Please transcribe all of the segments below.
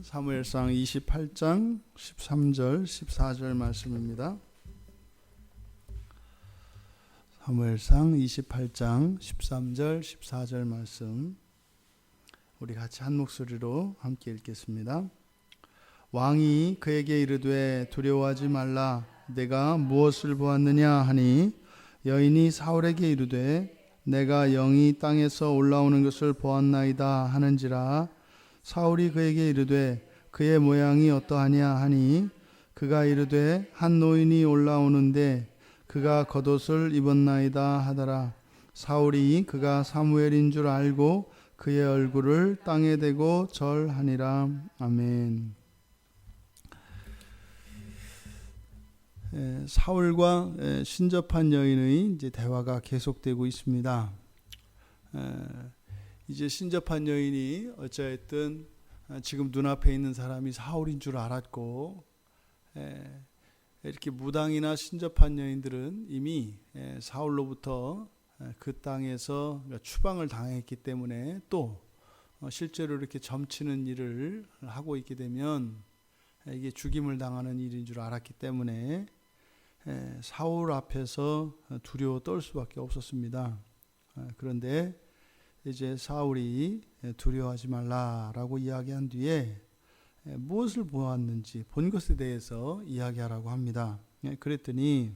사무엘상 28장 13절 14절 말씀입니다. 사무엘상 28장 13절 14절 말씀 우리 같이 한 목소리로 함께 읽겠습니다. 왕이 그에게 이르되 두려워하지 말라. 내가 무엇을 보았느냐 하니 여인이 사울에게 이르되 내가 영이 땅에서 올라오는 것을 보았나이다 하는지라. 사울이 그에게 이르되 그의 모양이 어떠하냐 하니 그가 이르되 한 노인이 올라오는데 그가 겉옷을 입었나이다 하더라. 사울이 그가 사무엘인 줄 알고 그의 얼굴을 땅에 대고 절하니라. 아멘. 사울과 신접한 여인의 이제 대화가 계속되고 있습니다. 이제 신접한 여인이 어찌됐든 지금 눈앞에 있는 사람이 사울인 줄 알았고, 이렇게 무당이나 신접한 여인들은 이미 사울로부터 그 땅에서 추방을 당했기 때문에 또 실제로 이렇게 점치는 일을 하고 있게 되면 이게 죽임을 당하는 일인 줄 알았기 때문에 사울 앞에서 두려워 떨 수밖에 없었습니다. 그런데 이제 사울이 두려워하지 말라라고 이야기한 뒤에 무엇을 보았는지 본 것에 대해서 이야기하라고 합니다. 그랬더니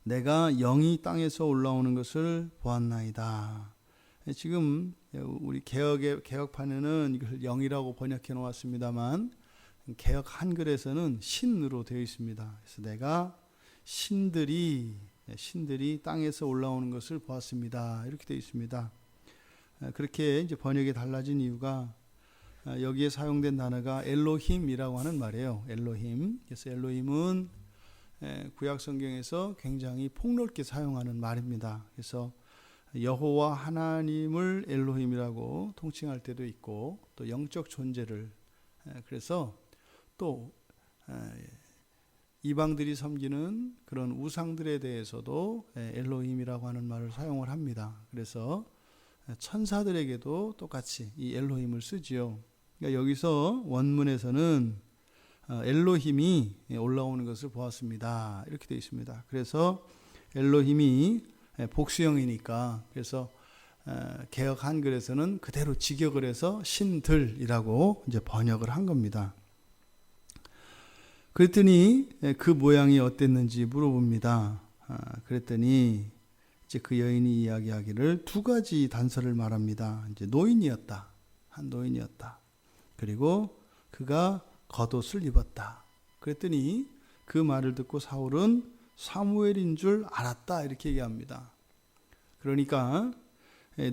내가 영이 땅에서 올라오는 것을 보았나이다. 지금 우리 개혁판에는 이걸 영이라고 번역해 놓았습니다만 개혁 한글에서는 신으로 되어 있습니다. 그래서 내가 신들이 땅에서 올라오는 것을 보았습니다. 이렇게 되어 있습니다. 그렇게 이제 번역이 달라진 이유가 여기에 사용된 단어가 엘로힘이라고 하는 말이에요. 엘로힘. 그래서 엘로힘은 구약 성경에서 굉장히 폭넓게 사용하는 말입니다. 그래서 여호와 하나님을 엘로힘이라고 통칭할 때도 있고 또 영적 존재를 그래서 또 이방들이 섬기는 그런 우상들에 대해서도 엘로힘이라고 하는 말을 사용을 합니다. 그래서 천사들에게도 똑같이 이 엘로힘을 쓰지요. 그러니까 여기서 원문에서는 엘로힘이 올라오는 것을 보았습니다. 이렇게 되어 있습니다. 그래서 엘로힘이 복수형이니까 그래서 개역 한글에서는 그대로 직역을 해서 신들이라고 이제 번역을 한 겁니다. 그랬더니 그 모양이 어땠는지 물어봅니다. 그랬더니 이제 그 여인이 이야기하기를 두 가지 단서를 말합니다. 이제 노인이었다. 한 노인이었다. 그리고 그가 겉옷을 입었다. 그랬더니 그 말을 듣고 사울은 사무엘인 줄 알았다. 이렇게 얘기합니다. 그러니까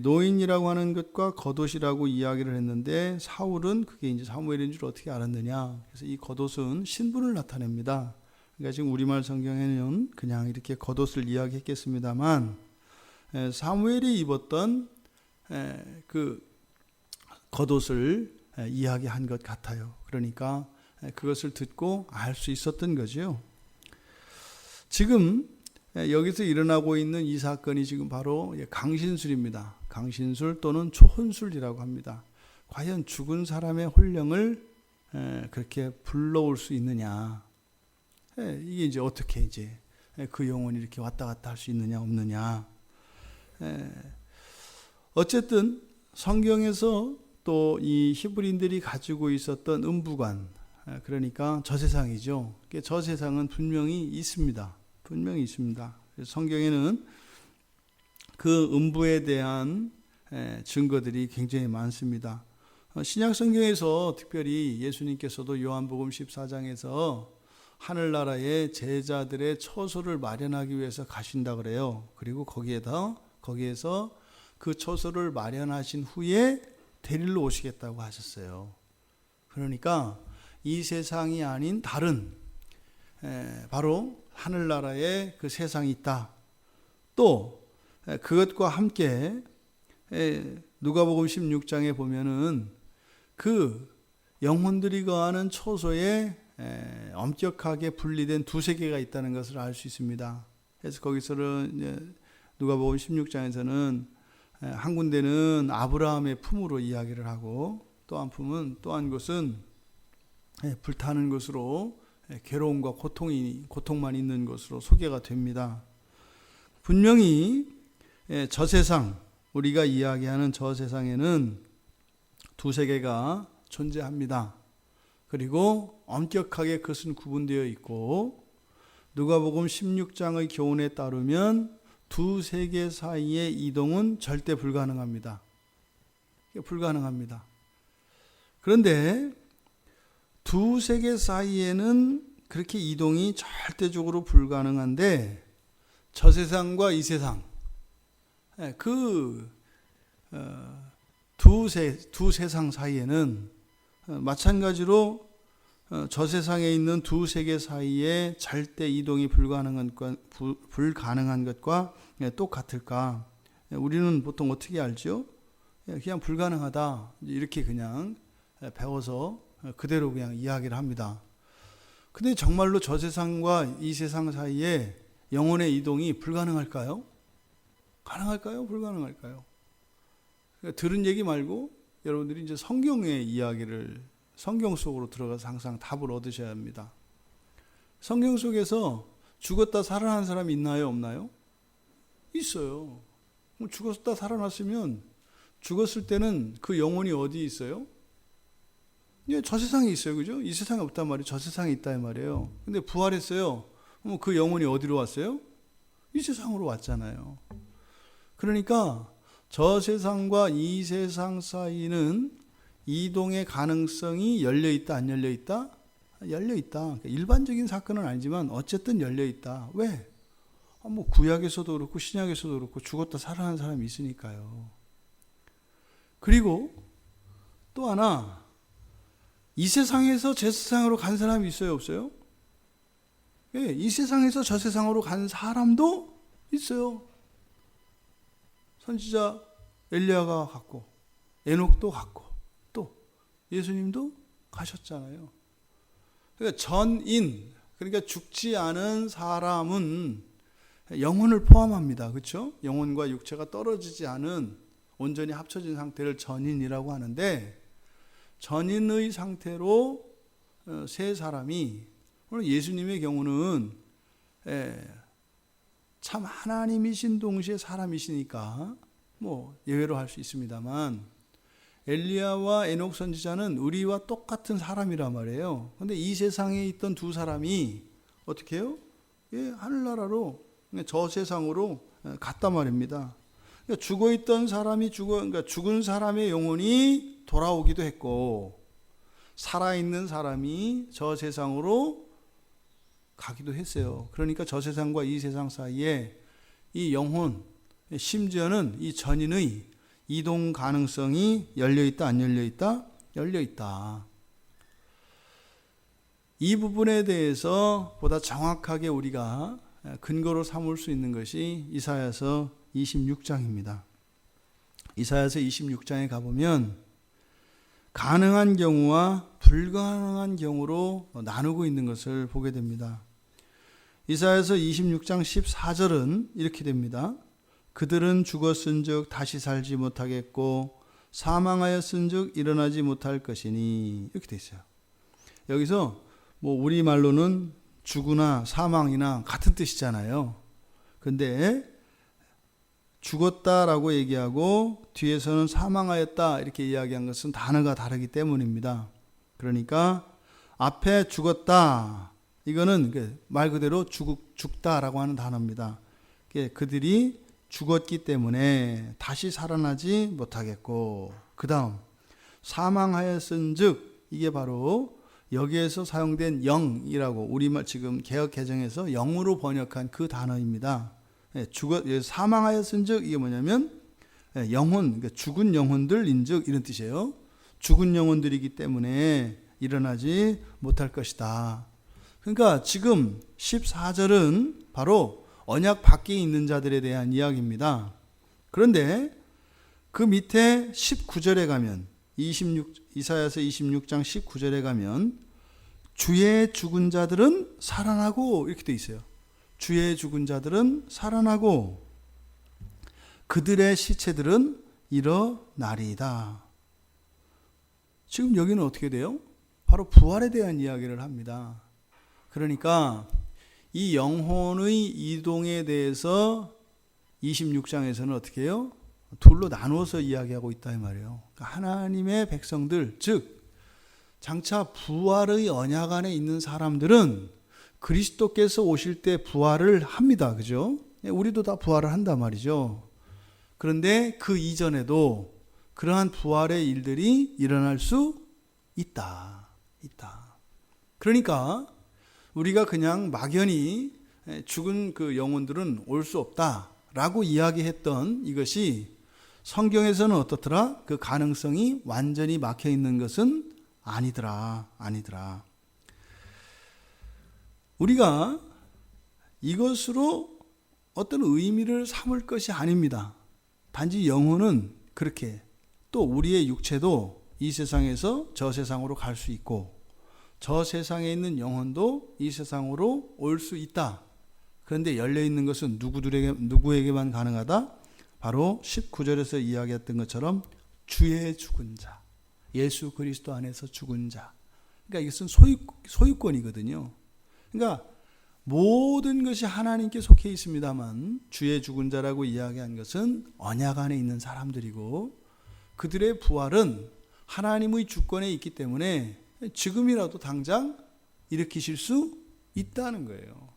노인이라고 하는 것과 겉옷이라고 이야기를 했는데 사울은 그게 이제 사무엘인 줄 어떻게 알았느냐. 그래서 이 겉옷은 신분을 나타냅니다. 그러니까 지금 우리말 성경에는 그냥 이렇게 겉옷을 이야기했겠습니다만 사무엘이 입었던 그 겉옷을 이야기한 것 같아요. 그러니까 그것을 듣고 알 수 있었던 거죠. 지금 여기서 일어나고 있는 이 사건이 지금 바로 강신술입니다. 강신술 또는 초혼술이라고 합니다. 과연 죽은 사람의 혼령을 그렇게 불러올 수 있느냐? 이게 이제 어떻게 이제 그 영혼이 이렇게 왔다 갔다 할 수 있느냐 없느냐? 어쨌든 성경에서 또 이 히브리인들이 가지고 있었던 음부관, 그러니까 저세상이죠. 저세상은 분명히 있습니다. 분명히 있습니다. 성경에는 그 음부에 대한 증거들이 굉장히 많습니다. 신약 성경에서 특별히 예수님께서도 요한복음 14장에서 하늘나라의 제자들의 처소를 마련하기 위해서 가신다 그래요. 그리고 거기에서 그 처소를 마련하신 후에 데리러 오시겠다고 하셨어요. 그러니까 이 세상이 아닌 다른 바로 하늘나라에 그 세상이 있다. 또 그것과 함께 누가복음 16장에 보면은 그 영혼들이 거하는 초소에 엄격하게 분리된 두세 개가 있다는 것을 알 수 있습니다. 그래서 거기서는 누가복음 16장에서는 한 군데는 아브라함의 품으로 이야기를 하고 또 한 곳은 불타는 것으로 괴로움과 고통만 있는 것으로 소개가 됩니다. 분명히 저 세상, 우리가 이야기하는 저 세상에는 두 세계가 존재합니다. 그리고 엄격하게 그것은 구분되어 있고, 누가복음 16장의 교훈에 따르면 두 세계 사이의 이동은 절대 불가능합니다. 불가능합니다. 그런데 두 세계 사이에는 그렇게 이동이 절대적으로 불가능한데, 저 세상과 이 세상, 두 세상 사이에는 마찬가지로 저 세상에 있는 두 세계 사이에 절대 이동이 불가능한 것과 똑같을까? 우리는 보통 어떻게 알죠? 그냥 불가능하다, 이렇게 그냥 배워서 그대로 그냥 이야기를 합니다. 근데 정말로 저 세상과 이 세상 사이에 영혼의 이동이 불가능할까요? 가능할까요? 불가능할까요? 그러니까 들은 얘기 말고 여러분들이 이제 성경의 이야기를, 성경 속으로 들어가서 항상 답을 얻으셔야 합니다. 성경 속에서 죽었다 살아난 사람이 있나요? 없나요? 있어요. 죽었다 살아났으면 죽었을 때는 그 영혼이 어디 있어요? 저 세상에 있어요. 그죠? 이 세상에 없단 말이에요. 저 세상에 있다 말이에요. 근데 부활했어요. 그 영혼이 어디로 왔어요? 이 세상으로 왔잖아요. 그러니까 저 세상과 이 세상 사이는 이동의 가능성이 열려있다, 안 열려있다? 열려있다. 그러니까 일반적인 사건은 아니지만 어쨌든 열려있다. 왜? 구약에서도 그렇고 신약에서도 그렇고 죽었다 살아난 사람이 있으니까요. 그리고 또 하나, 이 세상에서 저 세상으로 간 사람이 있어요, 없어요? 예, 이 세상에서 저 세상으로 간 사람도 있어요. 선지자 엘리야가 갔고, 에녹도 갔고, 또 예수님도 가셨잖아요. 그러니까 전인, 그러니까 죽지 않은 사람은 영혼을 포함합니다. 그렇죠? 영혼과 육체가 떨어지지 않은 온전히 합쳐진 상태를 전인이라고 하는데, 전인의 상태로 세 사람이, 오늘 예수님의 경우는 참 하나님이신 동시에 사람이시니까 예외로 할 수 있습니다만, 엘리야와 에녹 선지자는 우리와 똑같은 사람이란 말이에요. 그런데 이 세상에 있던 두 사람이 어떻게 해요? 하늘나라로, 저 세상으로 갔단 말입니다. 그러니까 죽어있던 사람이 그러니까 죽은 사람의 영혼이 돌아오기도 했고, 살아있는 사람이 저 세상으로 가기도 했어요. 그러니까 저 세상과 이 세상 사이에 이 영혼, 심지어는 이 전인의 이동 가능성이 열려있다, 안 열려있다? 열려있다. 이 부분에 대해서 보다 정확하게 우리가 근거로 삼을 수 있는 것이 이사야서 26장입니다. 이사야서 26장에 가보면 가능한 경우와 불가능한 경우로 나누고 있는 것을 보게 됩니다. 이사야서 26장 14절은 이렇게 됩니다. 그들은 죽었은즉 다시 살지 못하겠고 사망하였은즉 일어나지 못할 것이니, 이렇게 돼 있어요. 여기서 우리말로는 죽으나 사망이나 같은 뜻이잖아요. 근데 죽었다라고 얘기하고 뒤에서는 사망하였다 이렇게 이야기한 것은 단어가 다르기 때문입니다. 그러니까 앞에 죽었다, 이거는 말 그대로 죽다라고 하는 단어입니다. 그들이 죽었기 때문에 다시 살아나지 못하겠고, 그 다음 사망하였은즉, 이게 바로 여기에서 사용된 영이라고, 우리말 지금 개역 개정에서 영으로 번역한 그 단어입니다. 사망하였은즉, 이게 뭐냐면 영혼, 그러니까 죽은 영혼들인즉 이런 뜻이에요. 죽은 영혼들이기 때문에 일어나지 못할 것이다. 그러니까 지금 14절은 바로 언약 밖에 있는 자들에 대한 이야기입니다. 그런데 그 밑에 19절에 가면, 이사야서 26장 19절에 가면 주의 죽은 자들은 살아나고, 이렇게 돼 있어요. 주의 죽은 자들은 살아나고 그들의 시체들은 일어나리이다. 지금 여기는 어떻게 돼요? 바로 부활에 대한 이야기를 합니다. 그러니까 이 영혼의 이동에 대해서 26장에서는 어떻게 해요? 둘로 나누어서 이야기하고 있다 이 말이에요. 그러니까 하나님의 백성들, 즉 장차 부활의 언약 안에 있는 사람들은 그리스도께서 오실 때 부활을 합니다. 그죠? 우리도 다 부활을 한단 말이죠. 그런데 그 이전에도 그러한 부활의 일들이 일어날 수 있다. 그러니까 우리가 그냥 막연히 죽은 그 영혼들은 올 수 없다라고 이야기했던 이것이 성경에서는 어떻더라? 그 가능성이 완전히 막혀 있는 것은 아니더라. 우리가 이것으로 어떤 의미를 삼을 것이 아닙니다. 단지 영혼은 그렇게, 또 우리의 육체도 이 세상에서 저 세상으로 갈 수 있고 저 세상에 있는 영혼도 이 세상으로 올 수 있다. 그런데 열려있는 것은 누구에게만 가능하다? 바로 19절에서 이야기했던 것처럼 주의 죽은 자, 예수 그리스도 안에서 죽은 자. 그러니까 이것은 소유권이거든요. 그러니까 모든 것이 하나님께 속해 있습니다만 주의 죽은 자라고 이야기한 것은 언약 안에 있는 사람들이고 그들의 부활은 하나님의 주권에 있기 때문에 지금이라도 당장 일으키실 수 있다는 거예요.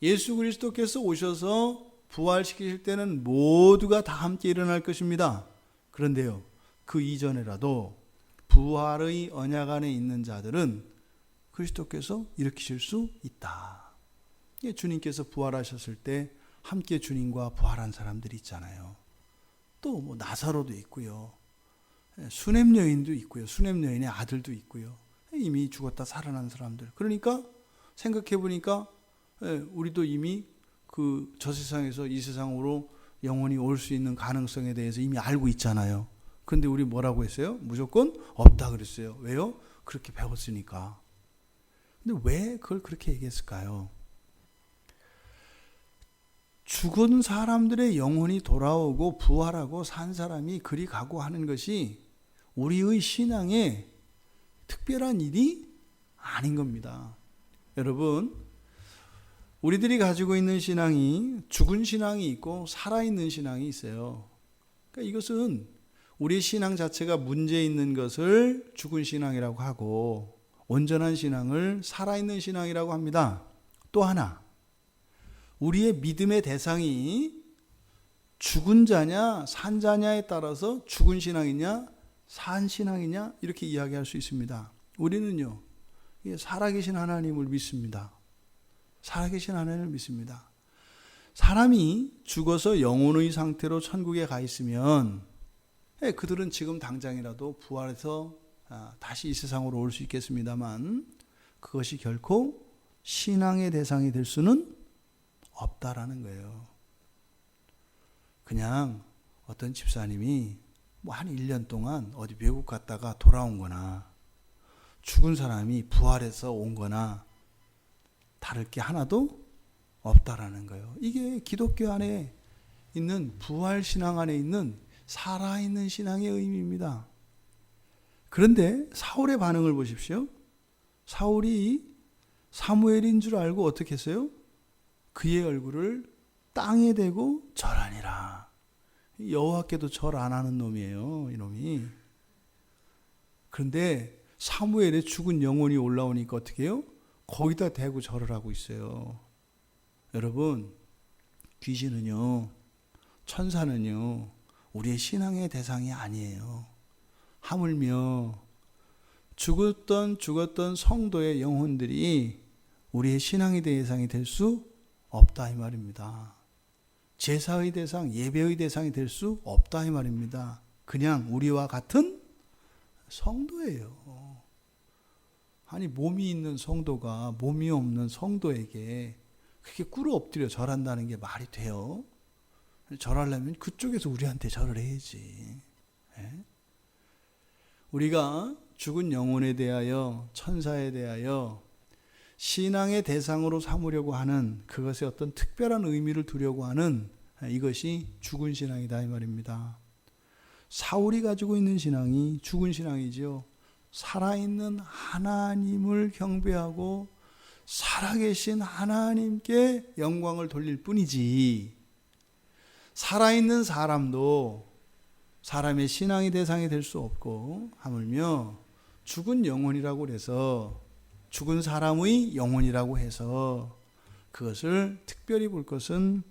예수 그리스도께서 오셔서 부활시키실 때는 모두가 다 함께 일어날 것입니다. 그런데요, 그 이전에라도 부활의 언약 안에 있는 자들은 그리스도께서 일으키실 수 있다. 주님께서 부활하셨을 때 함께 주님과 부활한 사람들이 있잖아요. 또 뭐 나사로도 있고요. 수냄 여인도 있고요. 수냄 여인의 아들도 있고요. 이미 죽었다 살아난 사람들. 그러니까 생각해 보니까 우리도 이미 그 저 세상에서 이 세상으로 영원히 올 수 있는 가능성에 대해서 이미 알고 있잖아요. 그런데 우리 뭐라고 했어요? 무조건 없다 그랬어요. 왜요? 그렇게 배웠으니까. 근데 왜 그걸 그렇게 얘기했을까요? 죽은 사람들의 영혼이 돌아오고 부활하고 산 사람이 그리 가고 하는 것이 우리의 신앙에 특별한 일이 아닌 겁니다. 여러분, 우리들이 가지고 있는 신앙이 죽은 신앙이 있고 살아있는 신앙이 있어요. 그러니까 이것은 우리 신앙 자체가 문제 있는 것을 죽은 신앙이라고 하고 온전한 신앙을 살아있는 신앙이라고 합니다. 또 하나, 우리의 믿음의 대상이 죽은 자냐 산 자냐에 따라서 죽은 신앙이냐 산 신앙이냐 이렇게 이야기할 수 있습니다. 우리는요, 살아계신 하나님을 믿습니다. 살아계신 하나님을 믿습니다. 사람이 죽어서 영혼의 상태로 천국에 가 있으면 그들은 지금 당장이라도 부활해서 다시 이 세상으로 올 수 있겠습니다만 그것이 결코 신앙의 대상이 될 수는 없다라는 거예요. 그냥 어떤 집사님이 뭐 한 1년 동안 어디 외국 갔다가 돌아온 거나 죽은 사람이 부활해서 온 거나 다를 게 하나도 없다라는 거예요. 이게 기독교 안에 있는 부활 신앙 안에 있는 살아있는 신앙의 의미입니다. 그런데 사울의 반응을 보십시오. 사울이 사무엘인 줄 알고 어떻게 했어요? 그의 얼굴을 땅에 대고 절하니라. 여호와께도 절 안 하는 놈이에요, 이놈이. 그런데 사무엘의 죽은 영혼이 올라오니까 어떻게 해요? 거기다 대고 절을 하고 있어요. 여러분, 귀신은요, 천사는요, 우리의 신앙의 대상이 아니에요. 하물며 죽었던 성도의 영혼들이 우리의 신앙의 대상이 될 수 없다 이 말입니다. 제사의 대상, 예배의 대상이 될 수 없다 이 말입니다. 그냥 우리와 같은 성도예요. 아니, 몸이 있는 성도가 몸이 없는 성도에게 그렇게 꿇어 엎드려 절한다는 게 말이 돼요? 절하려면 그쪽에서 우리한테 절을 해야지. 우리가 죽은 영혼에 대하여, 천사에 대하여 신앙의 대상으로 삼으려고 하는 그것에 어떤 특별한 의미를 두려고 하는 이것이 죽은 신앙이다 이 말입니다. 사울이 가지고 있는 신앙이 죽은 신앙이죠. 살아있는 하나님을 경배하고 살아계신 하나님께 영광을 돌릴 뿐이지, 살아있는 사람도 사람의 신앙의 대상이 될 수 없고, 하물며 죽은 영혼이라고 해서, 죽은 사람의 영혼이라고 해서 그것을 특별히 볼 것은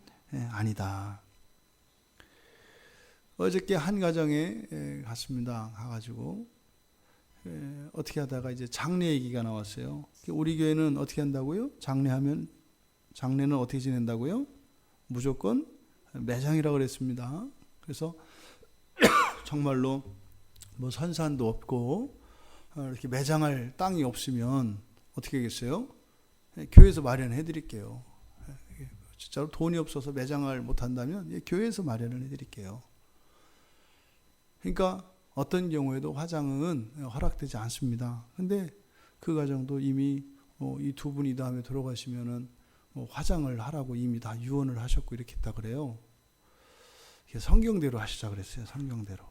아니다. 어저께 한 가정에 갔습니다. 가가지고 어떻게 하다가 이제 장례 얘기가 나왔어요. 우리 교회는 어떻게 한다고요? 장례는 어떻게 지낸다고요? 무조건 매장이라고 그랬습니다. 그래서 정말로 뭐 선산도 없고 이렇게 매장할 땅이 없으면 어떻게 하겠어요? 교회에서 마련해 드릴게요. 진짜로 돈이 없어서 매장을 못 한다면 교회에서 마련을 해 드릴게요. 그러니까 어떤 경우에도 화장은 허락되지 않습니다. 근데 그 가정도 이미 이 두 분이 다음에 돌아가시면은 화장을 하라고 이미 다 유언을 하셨고 이렇게 했다 그래요. 성경대로 하시자 그랬어요. 성경대로.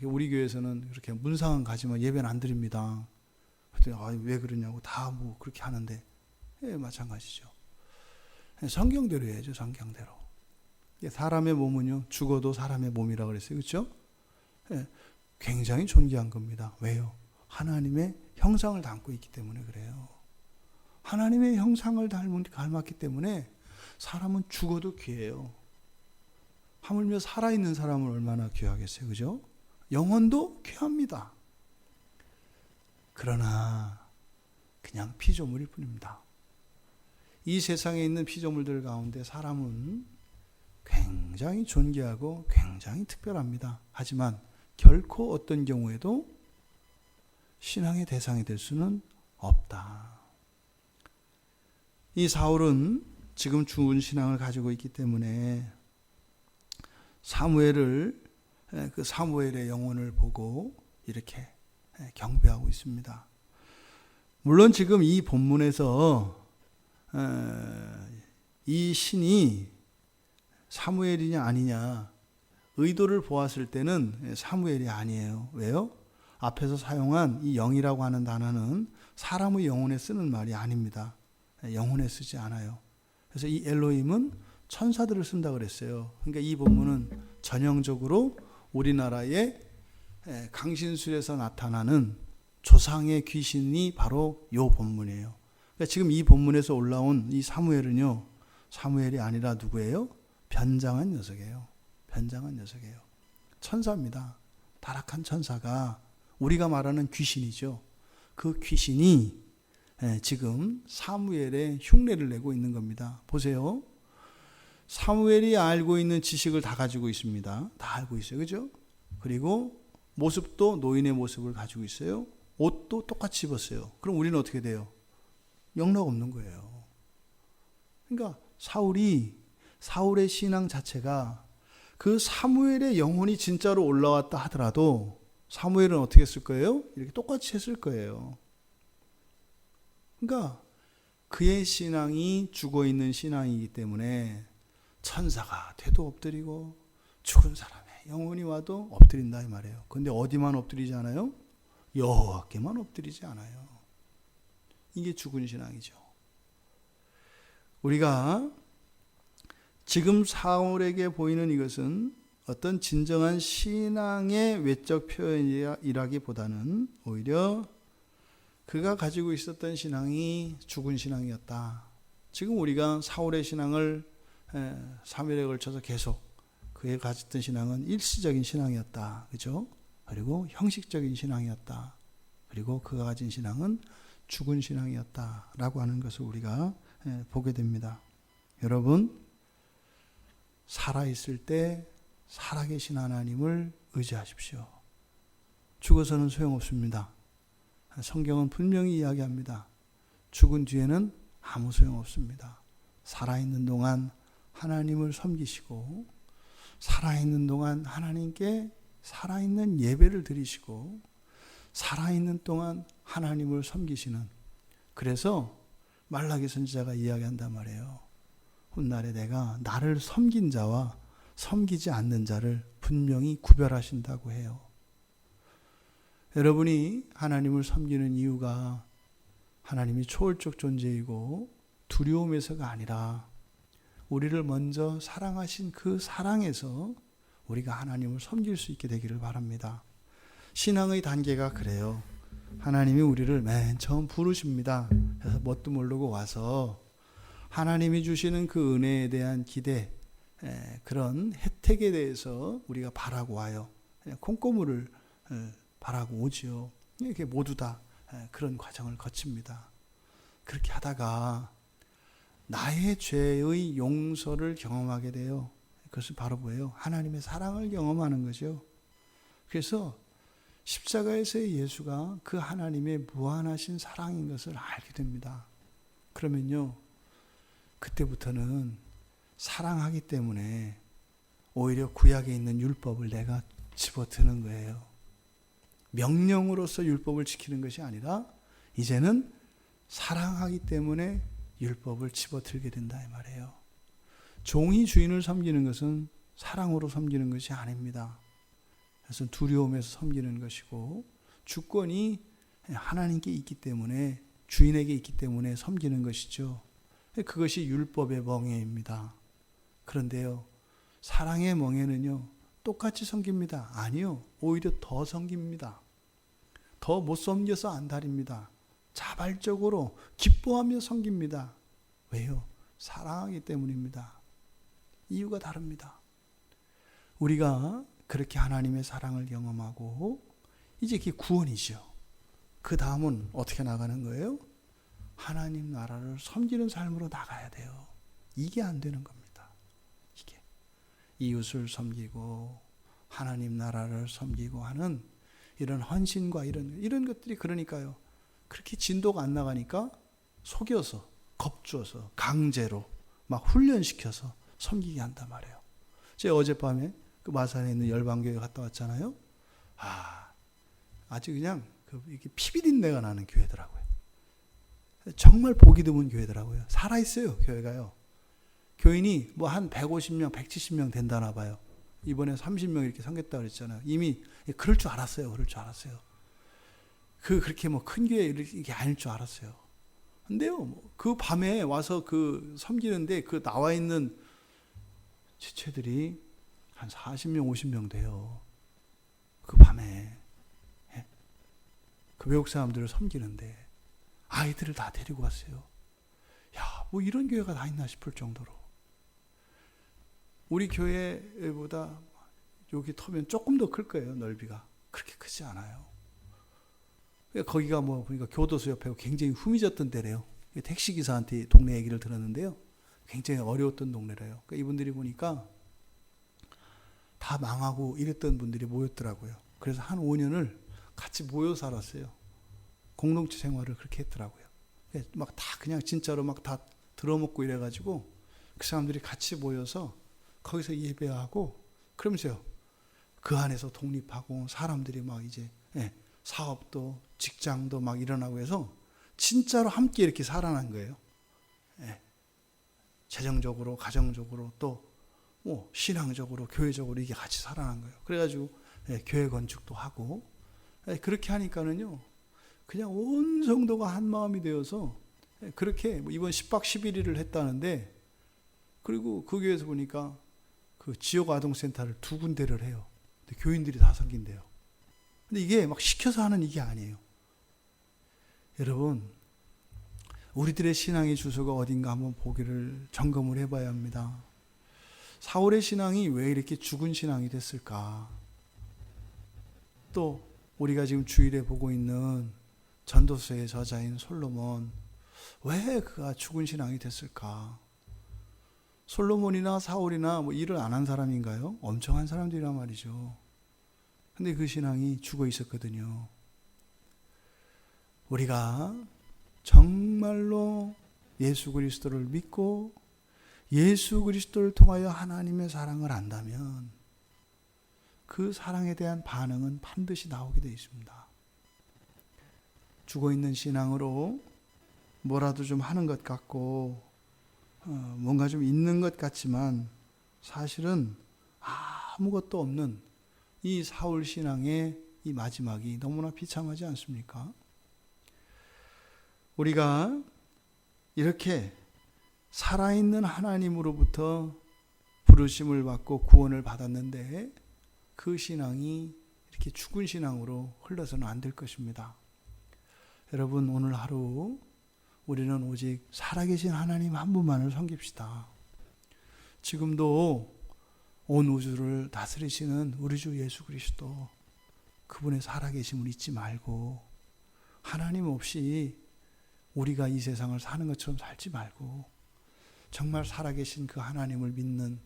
우리 교회에서는 그렇게 문상은 가지만 예배는 안 드립니다. 그랬더니 왜 그러냐고, 다 뭐 그렇게 하는데, 마찬가지죠. 성경대로 해야죠. 성경대로. 사람의 몸은요, 죽어도 사람의 몸이라 그랬어요. 그렇죠? 굉장히 존귀한 겁니다. 왜요? 하나님의 형상을 담고 있기 때문에 그래요. 하나님의 형상을 닮았기 때문에 사람은 죽어도 귀해요. 하물며 살아있는 사람은 얼마나 귀하겠어요. 그죠? 영혼도 귀합니다. 그러나 그냥 피조물일 뿐입니다. 이 세상에 있는 피조물들 가운데 사람은 굉장히 존귀하고 굉장히 특별합니다. 하지만 결코 어떤 경우에도 신앙의 대상이 될 수는 없다. 이 사울은 지금 죽은 신앙을 가지고 있기 때문에 그 사무엘의 영혼을 보고 이렇게 경배하고 있습니다. 물론 지금 이 본문에서 이 신이 사무엘이냐 아니냐 의도를 보았을 때는 사무엘이 아니에요. 왜요? 앞에서 사용한 이 영이라고 하는 단어는 사람의 영혼에 쓰는 말이 아닙니다. 영혼에 쓰지 않아요. 그래서 이 엘로힘은 천사들을 쓴다 그랬어요. 그러니까 이 본문은 전형적으로 우리나라의 강신술에서 나타나는 조상의 귀신이 바로 이 본문이에요. 그러니까 지금 이 본문에서 올라온 이 사무엘은요, 사무엘이 아니라 누구예요? 변장한 녀석이에요. 변장한 녀석이에요. 천사입니다. 타락한 천사가 우리가 말하는 귀신이죠. 그 귀신이 지금 사무엘의 흉내를 내고 있는 겁니다. 보세요. 사무엘이 알고 있는 지식을 다 가지고 있습니다. 다 알고 있어요. 그죠? 그리고 모습도 노인의 모습을 가지고 있어요. 옷도 똑같이 입었어요. 그럼 우리는 어떻게 돼요? 영락 없는 거예요. 그러니까 사울의 신앙 자체가 그 사무엘의 영혼이 진짜로 올라왔다 하더라도 사무엘은 어떻게 했을 거예요? 이렇게 똑같이 했을 거예요. 그러니까 그의 신앙이 죽어있는 신앙이기 때문에 천사가 돼도 엎드리고 죽은 사람의 영혼이 와도 엎드린다 이 말이에요. 그런데 어디만 엎드리지 않아요? 여호와께만 엎드리지 않아요. 이게 죽은 신앙이죠. 우리가 지금 사울에게 보이는 이것은 어떤 진정한 신앙의 외적 표현이라기보다는 오히려 그가 가지고 있었던 신앙이 죽은 신앙이었다. 지금 우리가 사울의 신앙을 3일에 걸쳐서 계속 그의 가졌던 신앙은 일시적인 신앙이었다. 그죠? 그리고 형식적인 신앙이었다. 그리고 그가 가진 신앙은 죽은 신앙이었다. 라고 하는 것을 우리가 보게 됩니다. 여러분, 살아있을 때 살아계신 하나님을 의지하십시오. 죽어서는 소용없습니다. 성경은 분명히 이야기합니다. 죽은 뒤에는 아무 소용없습니다. 살아있는 동안 하나님을 섬기시고 살아있는 동안 하나님께 살아있는 예배를 드리시고 살아있는 동안 하나님을 섬기시는, 그래서 말라기 선지자가 이야기한단 말이에요. 훗날에 내가 나를 섬긴 자와 섬기지 않는 자를 분명히 구별하신다고 해요. 여러분이 하나님을 섬기는 이유가 하나님이 초월적 존재이고 두려움에서가 아니라 우리를 먼저 사랑하신 그 사랑에서 우리가 하나님을 섬길 수 있게 되기를 바랍니다. 신앙의 단계가 그래요. 하나님이 우리를 맨 처음 부르십니다. 그래서 뭣도 모르고 와서 하나님이 주시는 그 은혜에 대한 기대, 그런 혜택에 대해서 우리가 바라고 와요. 콩고물을 바라고 오지요. 이게 모두 다 그런 과정을 거칩니다. 그렇게 하다가 나의 죄의 용서를 경험하게 돼요. 그것은 바로 뭐예요? 하나님의 사랑을 경험하는 거죠. 그래서 십자가에서의 예수가 그 하나님의 무한하신 사랑인 것을 알게 됩니다. 그러면요, 그때부터는 사랑하기 때문에 오히려 구약에 있는 율법을 내가 집어드는 거예요. 명령으로서 율법을 지키는 것이 아니라 이제는 사랑하기 때문에 율법을 집어들게 된다 이 말이에요. 종이 주인을 섬기는 것은 사랑으로 섬기는 것이 아닙니다. 그래서 두려움에서 섬기는 것이고 주권이 하나님께 있기 때문에 주인에게 있기 때문에 섬기는 것이죠. 그것이 율법의 멍에입니다. 그런데요, 사랑의 멍에는요 똑같이 섬깁니다. 아니요, 오히려 더 섬깁니다. 더 못 섬겨서 안달입니다. 자발적으로 기뻐하며 섬깁니다. 왜요? 사랑하기 때문입니다. 이유가 다릅니다. 우리가 그렇게 하나님의 사랑을 경험하고 이제 그게 구원이죠. 그 다음은 어떻게 나가는 거예요? 하나님 나라를 섬기는 삶으로 나가야 돼요. 이게 안 되는 겁니다. 이게 이웃을 섬기고 하나님 나라를 섬기고 하는 이런 헌신과 이런 것들이 그러니까요. 그렇게 진도가 안 나가니까 속여서 겁주어서 강제로 막 훈련시켜서 섬기게 한단 말이에요. 제가 어젯밤에 그 마산에 있는 열방교회 갔다 왔잖아요. 아주 그냥 이렇게 피비린내가 나는 교회더라고요. 정말 보기 드문 교회더라고요. 살아있어요, 교회가요. 교인이 뭐 한 150명, 170명 된다나 봐요. 이번에 30명 이렇게 섬겼다고 그랬잖아요. 이미 그럴 줄 알았어요. 그렇게 뭐 큰 교회 이렇게 아닐 줄 알았어요. 근데요, 그 밤에 와서 그 섬기는데 그 나와 있는 지체들이 한 40명, 50명 돼요. 그 밤에 그 외국 사람들을 섬기는데 아이들을 다 데리고 왔어요. 야, 뭐 이런 교회가 다 있나 싶을 정도로. 우리 교회보다 여기 터면 조금 더 클 거예요, 넓이가. 그렇게 크지 않아요. 거기가 뭐 보니까 교도소 옆에 굉장히 후미졌던 데래요. 택시기사한테 동네 얘기를 들었는데요. 굉장히 어려웠던 동네래요. 그러니까 이분들이 보니까 다 망하고 이랬던 분들이 모였더라고요. 그래서 한 5년을 같이 모여 살았어요. 공동체 생활을 그렇게 했더라고요. 막 다 그냥 진짜로 막 다 들어먹고 이래가지고 그 사람들이 같이 모여서 거기서 예배하고 그러면서요. 그 안에서 독립하고 사람들이 막 이제 사업도 직장도 막 일어나고 해서 진짜로 함께 이렇게 살아난 거예요. 재정적으로, 가정적으로 또 뭐 신앙적으로, 교회적으로 이게 같이 살아난 거예요. 그래가지고 교회 건축도 하고 그렇게 하니까는요. 그냥 온 성도가 한 마음이 되어서 그렇게 이번 10박 11일을 했다는데 그리고 그 교회에서 보니까 그 지역 아동센터를 2군데를 해요. 근데 교인들이 다 섬긴대요. 근데 이게 막 시켜서 하는 이게 아니에요. 여러분, 우리들의 신앙의 주소가 어딘가 한번 보기를 점검을 해봐야 합니다. 사울의 신앙이 왜 이렇게 죽은 신앙이 됐을까? 또 우리가 지금 주일에 보고 있는 전도서의 저자인 솔로몬, 왜 그가 죽은 신앙이 됐을까? 솔로몬이나 사울이나 뭐 일을 안 한 사람인가요? 엄청 한 사람들이란 말이죠. 근데 그 신앙이 죽어 있었거든요. 우리가 정말로 예수 그리스도를 믿고 예수 그리스도를 통하여 하나님의 사랑을 안다면 그 사랑에 대한 반응은 반드시 나오게 되어 있습니다. 죽어있는 신앙으로 뭐라도 좀 하는 것 같고 뭔가 좀 있는 것 같지만 사실은 아무것도 없는 이 사울 신앙의 이 마지막이 너무나 비참하지 않습니까? 우리가 이렇게 살아있는 하나님으로부터 부르심을 받고 구원을 받았는데 그 신앙이 이렇게 죽은 신앙으로 흘러서는 안 될 것입니다. 여러분, 오늘 하루 우리는 오직 살아계신 하나님 한 분만을 섬깁시다. 지금도 온 우주를 다스리시는 우리 주 예수 그리스도, 그분의 살아계심을 잊지 말고 하나님 없이 우리가 이 세상을 사는 것처럼 살지 말고 정말 살아계신 그 하나님을 믿는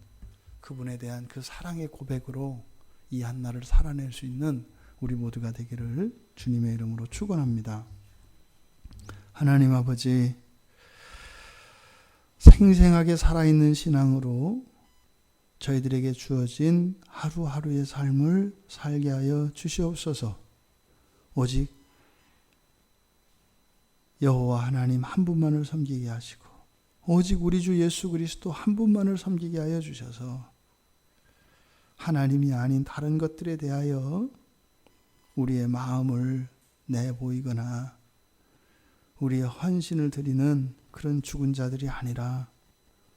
그분에 대한 그 사랑의 고백으로 이 한날을 살아낼 수 있는 우리 모두가 되기를 주님의 이름으로 축원합니다. 하나님 아버지, 생생하게 살아있는 신앙으로 저희들에게 주어진 하루하루의 삶을 살게 하여 주시옵소서. 오직 여호와 하나님 한 분만을 섬기게 하시고 오직 우리 주 예수 그리스도 한 분만을 섬기게 하여 주셔서 하나님이 아닌 다른 것들에 대하여 우리의 마음을 내보이거나 우리의 헌신을 드리는 그런 죽은 자들이 아니라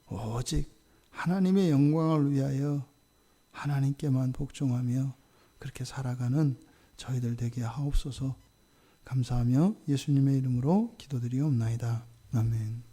오직 하나님의 영광을 위하여 하나님께만 복종하며 그렇게 살아가는 저희들 되게 하옵소서. 감사하며 예수님의 이름으로 기도드리옵나이다. 아멘.